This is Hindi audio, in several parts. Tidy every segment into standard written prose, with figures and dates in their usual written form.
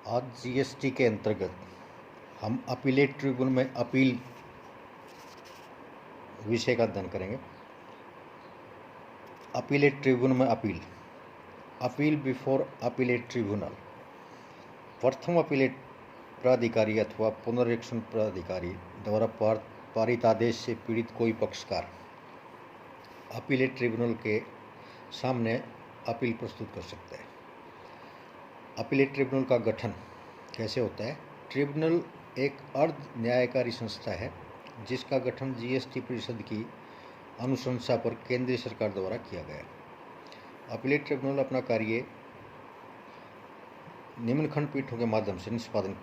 आज जीएसटी के अंतर्गत हम अपीलेट ट्रिब्यूनल में अपील विषय का अध्ययन करेंगे। अपीलेट ट्रिब्यूनल में अपील बिफोर अपीलेट ट्रिब्यूनल। प्रथम अपीलेट प्राधिकारी अथवा पुनरीक्षण प्राधिकारी द्वारा पारित आदेश से पीड़ित कोई पक्षकार अपीलेट ट्रिब्यूनल के सामने अपील प्रस्तुत कर सकता है। अपीलेट ट्रिब्यूनल का गठन कैसे होता है? ट्रिब्यूनल एक अर्ध न्यायकारी संस्था है जिसका गठन जीएसटी परिषद की अनुशंसा पर केंद्रीय सरकार द्वारा किया गया। अपीलेट ट्रिब्यूनल अपना कार्य निम्न खंडपीठों के माध्यम से निष्पादन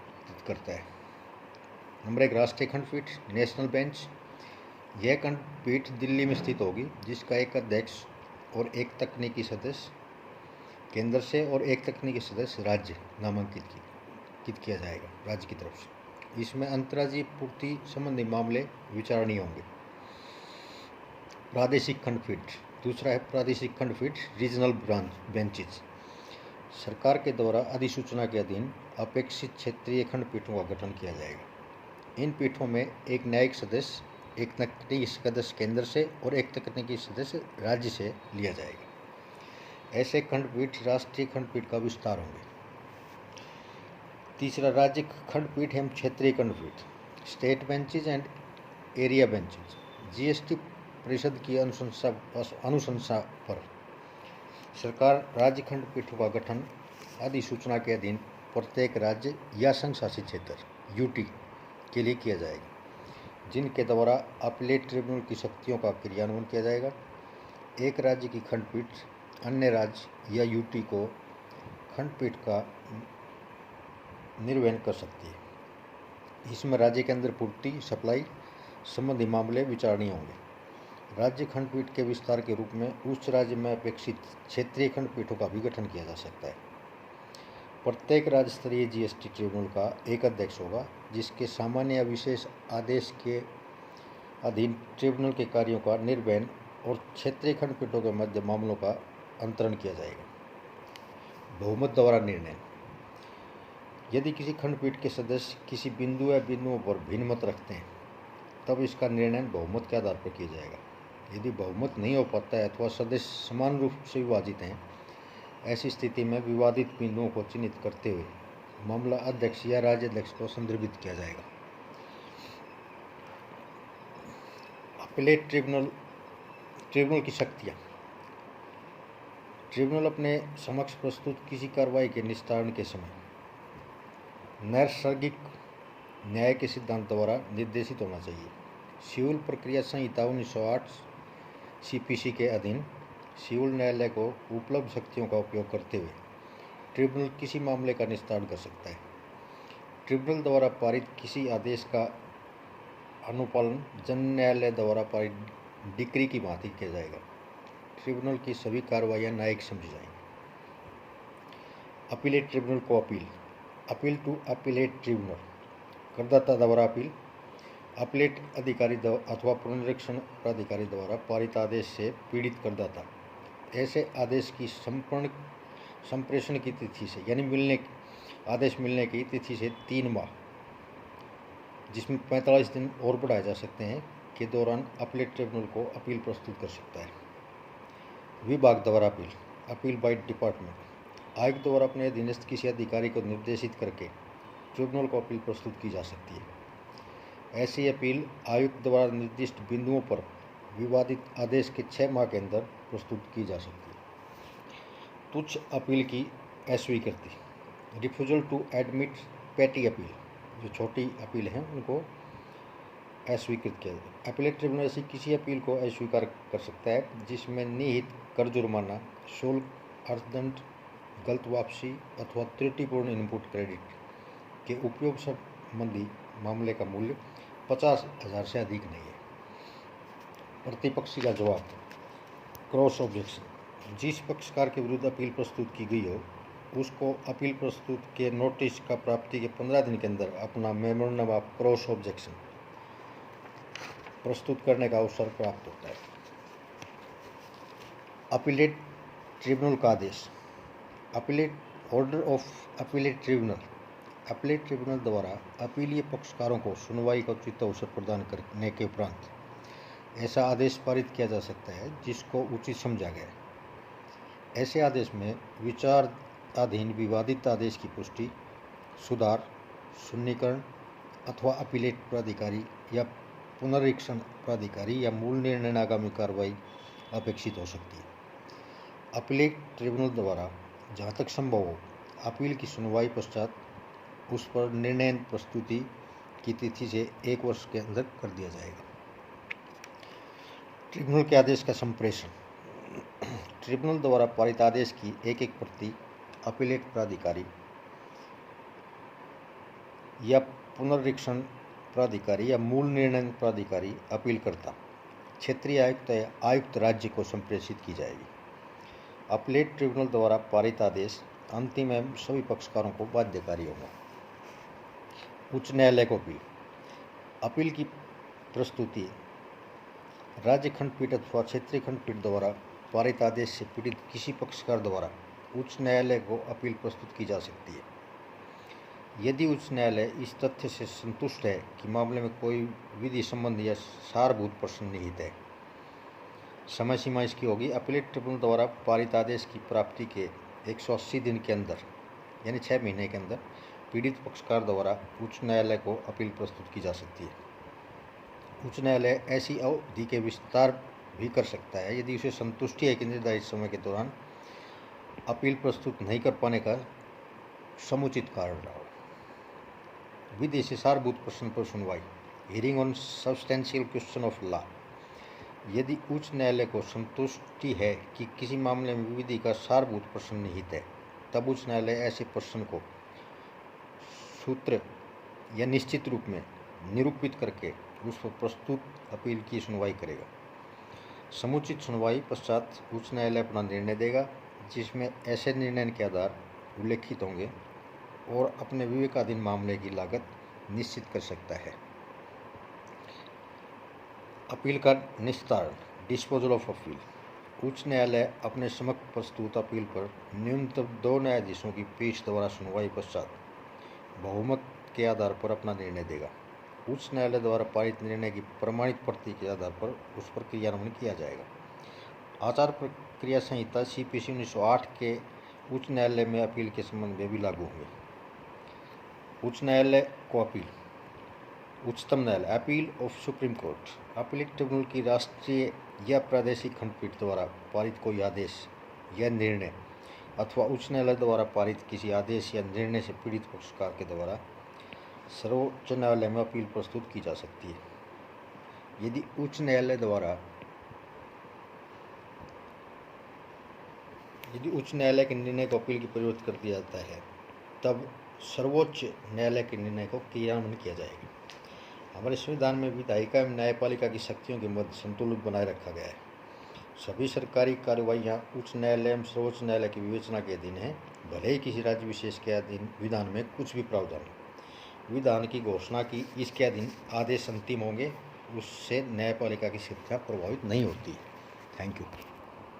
करता है। नंबर 1, राष्ट्रीय खंडपीठ, नेशनल बेंच। यह खंडपीठ दिल्ली में स्थित होगी, जिसका एक अध्यक्ष और एक तकनीकी सदस्य केंद्र से और एक तकनीकी सदस्य राज्य नामांकित किया जाएगा राज्य की तरफ से। इसमें अंतर्राज्यीय पूर्ति संबंधी मामले विचारणीय होंगे। प्रादेशिक खंडपीठ, दूसरा है प्रादेशिक खंडपीठ, रीजनल बेंचेस। सरकार के द्वारा अधिसूचना के अधीन अपेक्षित क्षेत्रीय खंडपीठों का गठन किया जाएगा। इन पीठों में एक न्यायिक सदस्य, एक तकनीकी सदस्य केंद्र से और एक तकनीकी सदस्य राज्य से लिया जाएगा। ऐसे खंडपीठ राष्ट्रीय खंडपीठ का विस्तार होंगे। तीसरा, राज्य खंडपीठ एवं क्षेत्रीय खंडपीठ, state benches and area benches. GST परिषद की अनुशंसा पर सरकार राज्य खंडपीठों का गठन अधिसूचना के अधीन प्रत्येक राज्य या संघ शासित क्षेत्र यूटी के लिए किया जाएगा, जिनके द्वारा अपीलेट ट्रिब्यूनल की शक्तियों का क्रियान्वयन किया जाएगा। एक राज्य की खंडपीठ अन्य राज्य या यूटी को खंडपीठ का निर्वहन कर सकती है। इसमें राज्य के अंदर पूर्ति सप्लाई संबंधी मामले विचारणीय होंगे। राज्य खंडपीठ के विस्तार के रूप में उस राज्य में अपेक्षित क्षेत्रीय खंडपीठों का भी गठन किया जा सकता है। प्रत्येक राज्य स्तरीय जीएसटी ट्रिब्यूनल का एक अध्यक्ष होगा, जिसके सामान्य या विशेष आदेश के अधीन ट्रिब्यूनल के कार्यों का निर्वहन और क्षेत्रीय खंडपीठों के मध्य मामलों का अंतरण किया जाएगा। बहुमत द्वारा निर्णय। यदि किसी खंडपीठ के सदस्य किसी बिंदु या बिंदुओं पर भिन्न मत रखते हैं, तब इसका निर्णय बहुमत के आधार पर किया जाएगा। यदि बहुमत नहीं हो पाता है अथवा सदस्य समान रूप से विभाजित हैं, ऐसी स्थिति में विवादित बिंदुओं को चिन्हित करते हुए मामला अध्यक्ष या राज्याध्यक्ष को संदर्भित किया जाएगा। अपीलेट ट्रिब्यूनल की शक्तियाँ। ट्रिब्यूनल अपने समक्ष प्रस्तुत किसी कार्रवाई के निस्तारण के समय नैसर्गिक न्याय के सिद्धांत द्वारा निर्देशित होना चाहिए। सिविल प्रक्रिया संहिता 1908 सीपीसी के अधीन सिविल न्यायालय को उपलब्ध शक्तियों का उपयोग करते हुए ट्रिब्यूनल किसी मामले का निस्तारण कर सकता है। ट्रिब्यूनल द्वारा पारित किसी आदेश का अनुपालन जन न्यायालय द्वारा पारित डिक्री की भांति किया जाएगा। ट्रिब्यूनल की सभी कार्रवाइयाँ न्यायिक समझी जाएंगी। अपीलेट ट्रिब्यूनल को अपील टू अपीलेट ट्रिब्यूनल। करदाता द्वारा अपीलेट अधिकारी अथवा पुनरीक्षण प्राधिकारी द्वारा पारित आदेश से पीड़ित करदाता ऐसे आदेश की संप्रेषण की तिथि से यानी आदेश मिलने की तिथि से 3 माह, जिसमें 45 दिन और बढ़ाए जा सकते हैं, के दौरान अपीलेट ट्रिब्यूनल को अपील प्रस्तुत कर सकता है। विभाग द्वारा अपील बाय डिपार्टमेंट। आयुक्त द्वारा अपने अधीनस्थ किसी अधिकारी को निर्देशित करके ट्रिब्यूनल को अपील प्रस्तुत की जा सकती है। ऐसी अपील आयुक्त द्वारा निर्दिष्ट बिंदुओं पर विवादित आदेश के 6 माह के अंदर प्रस्तुत की जा सकती है। तुच्छ अपील की अस्वीकृति। रिफ्यूजल टू एडमिट पेटी अपील, जो छोटी अपील हैं उनको अस्वीकृत किया जाए। अपीलेट ट्रिब्यूनल ऐसी किसी अपील को अस्वीकार कर सकता है जिसमें निहित कर जुर्माना, शुल्क, अर्थदंड, गलत वापसी अथवा त्रुटिपूर्ण इनपुट क्रेडिट के उपयोग संबंधी मामले का मूल्य 50,000 से अधिक नहीं है। प्रतिपक्षी का जवाब। Cross objection. जिस पक्षकार के विरुद्ध अपील प्रस्तुत की गई हो, उसको अपील प्रस्तुत के नोटिस का प्राप्ति के 15 दिन के अंदर अपना मेमोरेंडम ऑफ क्रॉस ऑब्जेक्शन प्रस्तुत करने का अवसर प्राप्त होता है। अपीलेट ट्रिब्यूनल का आदेश। Appellate order of appellate tribunal appellate tribunal द्वारा अपीलीय पक्षकारों को सुनवाई का उचित अवसर प्रदान करने के उपरांत ऐसा आदेश पारित किया जा सकता है जिसको उचित समझा गया। ऐसे आदेश में विचाराधीन विवादित आदेश की पुष्टि, सुधार, सुन्नीकरण अथवा अपीलेट प्राधिकारी या पुनरीक्षण प्राधिकारी या मूल निर्णय आगामी कार्रवाई अपेक्षित हो सकती है। अपीलेट ट्रिब्यूनल द्वारा जहाँ तक संभव हो अपील की सुनवाई पश्चात उस पर निर्णय प्रस्तुति की तिथि से 1 वर्ष के अंदर कर दिया जाएगा। ट्रिब्यूनल के आदेश का संप्रेषण। ट्रिब्यूनल द्वारा पारित आदेश की एक प्रति अपीलेट प्राधिकारी या पुनरीक्षण प्राधिकारी या मूल निर्णय प्राधिकारी अपीलकर्ता, क्षेत्रीय आयुक्त या आयुक्त राज्य को संप्रेषित की जाएगी। अपीलेट ट्रिब्यूनल द्वारा पारित आदेश अंतिम एवं सभी पक्षकारों को बाध्यकारी होगा। उच्च न्यायालय को अपील की प्रस्तुति राज्य खंडपीठ अथवा क्षेत्रीय खंडपीठ द्वारा पारित आदेश से पीड़ित किसी पक्षकार द्वारा उच्च न्यायालय को अपील प्रस्तुत की जा सकती है। यदि उच्च न्यायालय इस तथ्य से संतुष्ट है कि मामले में कोई विधि संबंध या सारभूत प्रश्न निहित है। समय सीमा इसकी होगी अपीलेट ट्रिब्यूनल द्वारा पारित आदेश की प्राप्ति के 180 दिन के अंदर यानी 6 महीने के अंदर पीड़ित पक्षकार द्वारा उच्च न्यायालय को अपील प्रस्तुत की जा सकती है। उच्च न्यायालय ऐसी अवधि के विस्तार भी कर सकता है यदि उसे संतुष्टि है कि निर्धारित समय के दौरान अपील प्रस्तुत नहीं कर पाने का समुचित कारण रहा हो। विधि से सारभूत प्रश्न पर सुनवाई, hearing on substantial question of law. यदि उच्च न्यायालय को संतुष्टि है कि किसी मामले में विधि का सारभूत प्रश्न निहित है, तब उच्च न्यायालय ऐसे प्रश्न को सूत्र या निश्चित रूप में निरूपित करके उस पर प्रस्तुत अपील की सुनवाई करेगा। समुचित सुनवाई पश्चात उच्च न्यायालय अपना निर्णय देगा जिसमें ऐसे निर्णय के आधार उल्लेखित होंगे और अपने विवेकाधीन मामले की लागत निश्चित कर सकता है। अपील का निस्तारण, डिस्पोजल ऑफ अपील। उच्च न्यायालय अपने समक्ष प्रस्तुत अपील पर न्यूनतम 2 न्यायाधीशों की पीठ द्वारा सुनवाई पश्चात बहुमत के आधार पर अपना निर्णय देगा। उच्च न्यायालय द्वारा पारित निर्णय की प्रमाणित प्रति के आधार पर उस पर क्रियान्वयन किया जाएगा। आचार प्रक्रिया संहिता CPC 1908 के उच्च न्यायालय में अपील के संबंध में भी लागू होंगे। उच्च न्यायालय को अपील। उच्चतम न्यायालय, appeal of supreme court. Appellate tribunal की राष्ट्रीय या प्रादेशिक खंडपीठ द्वारा पारित कोई आदेश या निर्णय अथवा उच्च न्यायालय द्वारा पारित किसी आदेश या निर्णय से पीड़ित पक्षकार के द्वारा सर्वोच्च न्यायालय में अपील प्रस्तुत की जा सकती है। यदि उच्च न्यायालय के निर्णय को अपील की प्रयुक्त कर दिया जाता है तब सर्वोच्च न्यायालय के निर्णय को क्रियान्वयन किया जाएगा। हमारे संविधान में विधायिका एवं न्यायपालिका की शक्तियों के मध्य संतुलन बनाए रखा गया है। सभी सरकारी कार्रवाइयाँ उच्च न्यायालय एवं सर्वोच्च न्यायालय की विवेचना के अधीन है, भले ही किसी राज्य विशेष के अधीन विधान में कुछ भी प्रावधान हो। विधान की घोषणा की इसके अधीन आदेश अंतिम होंगे, उससे न्यायपालिका की शिक्षा प्रभावित नहीं होती। Thank you.